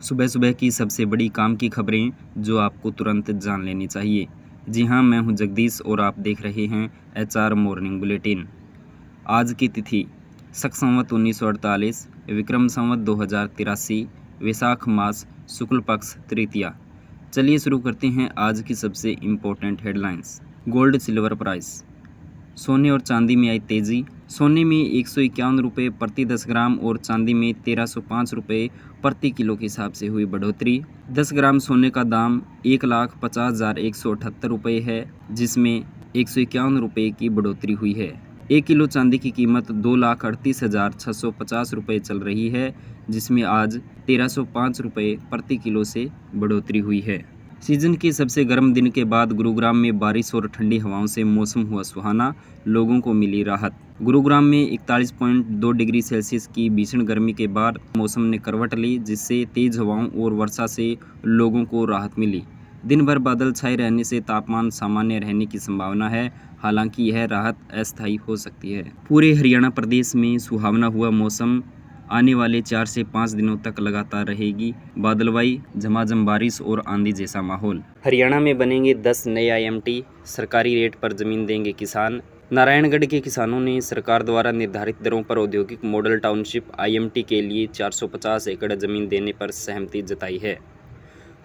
सुबह सुबह की सबसे बड़ी काम की खबरें जो आपको तुरंत जान लेनी चाहिए। जी हाँ, मैं हूँ जगदीश और आप देख रहे हैं HR मॉर्निंग बुलेटिन। आज की तिथि शक संवत 1948, विक्रम संवत 2083, वैशाख मास शुक्ल पक्ष तृतीया। चलिए शुरू करते हैं आज की सबसे important headlines. Gold silver price. सोने और चांदी में आई तेजी। सोने में 151 रुपये प्रति 10 ग्राम और चांदी में 1305 रुपये प्रति किलो के हिसाब से हुई बढ़ोतरी। 10 ग्राम सोने का दाम 1,50,178 रुपये है, जिसमें 151 रुपये की बढ़ोतरी हुई है। 1 किलो चांदी की कीमत 2,38,650 रुपये चल रही है, जिसमें आज 1305 रुपये प्रति किलो से बढ़ोतरी हुई है। सीजन के सबसे गर्म दिन के बाद गुरुग्राम में बारिश और ठंडी हवाओं से मौसम हुआ सुहाना, लोगों को मिली राहत। गुरुग्राम में 41.2 डिग्री सेल्सियस की भीषण गर्मी के बाद मौसम ने करवट ली, जिससे तेज हवाओं और वर्षा से लोगों को राहत मिली। दिन भर बादल छाए रहने से तापमान सामान्य रहने की संभावना है, हालांकि यह राहत अस्थायी हो सकती है। पूरे हरियाणा प्रदेश में सुहावना हुआ मौसम आने वाले 4 से 5 दिनों तक लगातार रहेगी। बादलवाई, झमाझम बारिश और आंधी जैसा माहौल। हरियाणा में बनेंगे 10 नए IMT, सरकारी रेट पर जमीन देंगे किसान। नारायणगढ़ के किसानों ने सरकार द्वारा निर्धारित दरों पर औद्योगिक मॉडल टाउनशिप IMT के लिए 450 एकड़ जमीन देने पर सहमति जताई है।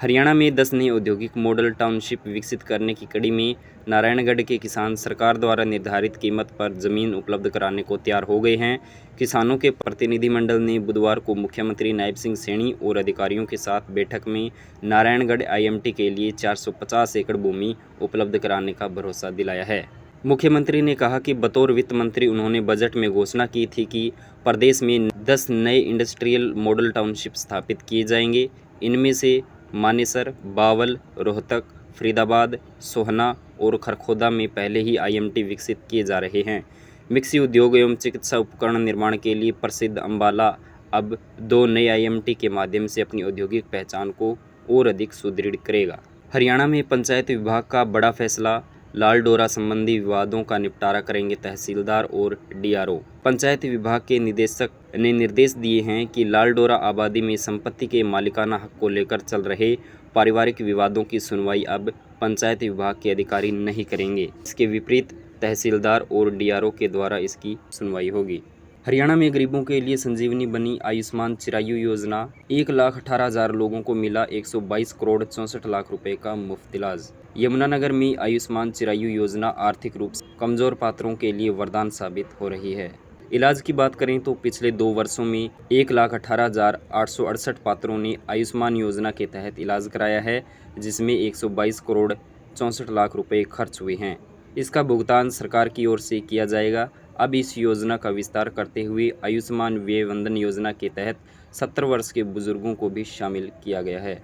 हरियाणा में 10 नई औद्योगिक मॉडल टाउनशिप विकसित करने की कड़ी में नारायणगढ़ के किसान सरकार द्वारा निर्धारित कीमत पर जमीन उपलब्ध कराने को तैयार हो गए हैं। किसानों के प्रतिनिधिमंडल ने बुधवार को मुख्यमंत्री नायब सिंह सैनी और अधिकारियों के साथ बैठक में नारायणगढ़ IMT के लिए 450 एकड़ भूमि उपलब्ध कराने का भरोसा दिलाया है। मुख्यमंत्री ने कहा कि बतौर वित्त मंत्री उन्होंने बजट में घोषणा की थी कि प्रदेश में 10 नए इंडस्ट्रियल मॉडल टाउनशिप स्थापित किए जाएंगे। इनमें से मानेसर, बावल, रोहतक, फरीदाबाद, सोहना और खरखोदा में पहले ही IMT विकसित किए जा रहे हैं। मिक्सी उद्योग एवं चिकित्सा उपकरण निर्माण के लिए प्रसिद्ध अंबाला अब 2 नए IMT के माध्यम से अपनी औद्योगिक पहचान को और अधिक सुदृढ़ करेगा। हरियाणा में पंचायत विभाग का बड़ा फैसला। लाल डोरा संबंधी विवादों का निपटारा करेंगे तहसीलदार और DRO। पंचायत विभाग के निदेशक ने निर्देश दिए हैं कि लाल डोरा आबादी में संपत्ति के मालिकाना हक को लेकर चल रहे पारिवारिक विवादों की सुनवाई अब पंचायत विभाग के अधिकारी नहीं करेंगे। इसके विपरीत तहसीलदार और DRO के द्वारा इसकी सुनवाई होगी। हरियाणा में गरीबों के लिए संजीवनी बनी आयुष्मान चिरायु योजना। 1,18,000 लोगों को मिला 122 करोड़ 64 लाख रुपए का मुफ्त इलाज। यमुनानगर में आयुष्मान चिरायु योजना आर्थिक रूप से कमजोर पात्रों के लिए वरदान साबित हो रही है। इलाज की बात करें तो पिछले 2 वर्षों में 1,18,868 पात्रों ने आयुष्मान योजना के तहत इलाज कराया है, जिसमें 122 करोड़ 64 लाख रुपए खर्च हुए हैं। इसका भुगतान सरकार की ओर से किया जाएगा। अब इस योजना का विस्तार करते हुए आयुष्मान व्यय वंदन योजना के तहत 70 वर्ष के बुजुर्गों को भी शामिल किया गया है।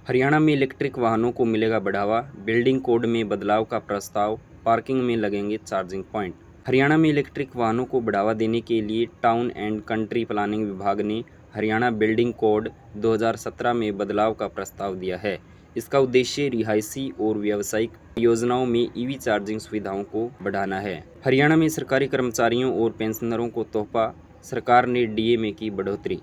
हरियाणा में इलेक्ट्रिक वाहनों को मिलेगा बढ़ावा। बिल्डिंग कोड में बदलाव का प्रस्ताव। पार्किंग में लगेंगे चार्जिंग पॉइंट। हरियाणा में इलेक्ट्रिक वाहनों को बढ़ावा देने के लिए टाउन एंड कंट्री प्लानिंग विभाग ने हरियाणा बिल्डिंग कोड 2017 में बदलाव का प्रस्ताव दिया है। इसका उद्देश्य रिहायशी और व्यावसायिक योजनाओं में EV चार्जिंग सुविधाओं को बढ़ाना है। हरियाणा में सरकारी कर्मचारियों और पेंशनरों को तोहफा। सरकार ने DA में की बढ़ोतरी।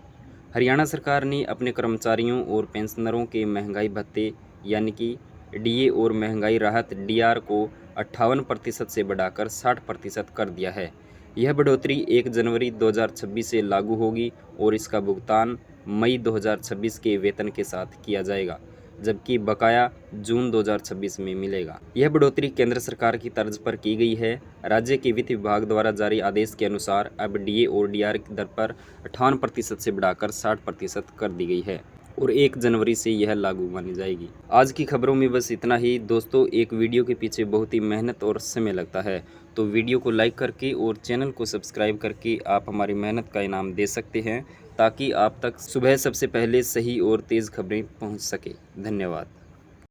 हरियाणा सरकार ने अपने कर्मचारियों और पेंशनरों के महंगाई भत्ते यानी कि DA और महंगाई राहत DR को 58% से बढ़ाकर 60% कर दिया है। यह बढ़ोतरी 1 जनवरी 2026 से लागू होगी और इसका भुगतान मई 2026 के वेतन के साथ किया जाएगा, जबकि बकाया जून 2026 में मिलेगा। यह बढ़ोतरी केंद्र सरकार की तर्ज पर की गई है। राज्य के वित्त विभाग द्वारा जारी आदेश के अनुसार अब DA और DR की दर पर 58% से बढ़ाकर 60% कर दी गई है और 1 जनवरी से यह लागू मानी जाएगी। आज की खबरों में बस इतना ही। दोस्तों, एक वीडियो के पीछे बहुत ही मेहनत और समय लगता है, तो वीडियो को लाइक करके और चैनल को सब्सक्राइब करके आप हमारी मेहनत का इनाम दे सकते हैं, ताकि आप तक सुबह सबसे पहले सही और तेज़ खबरें पहुंच सके। धन्यवाद।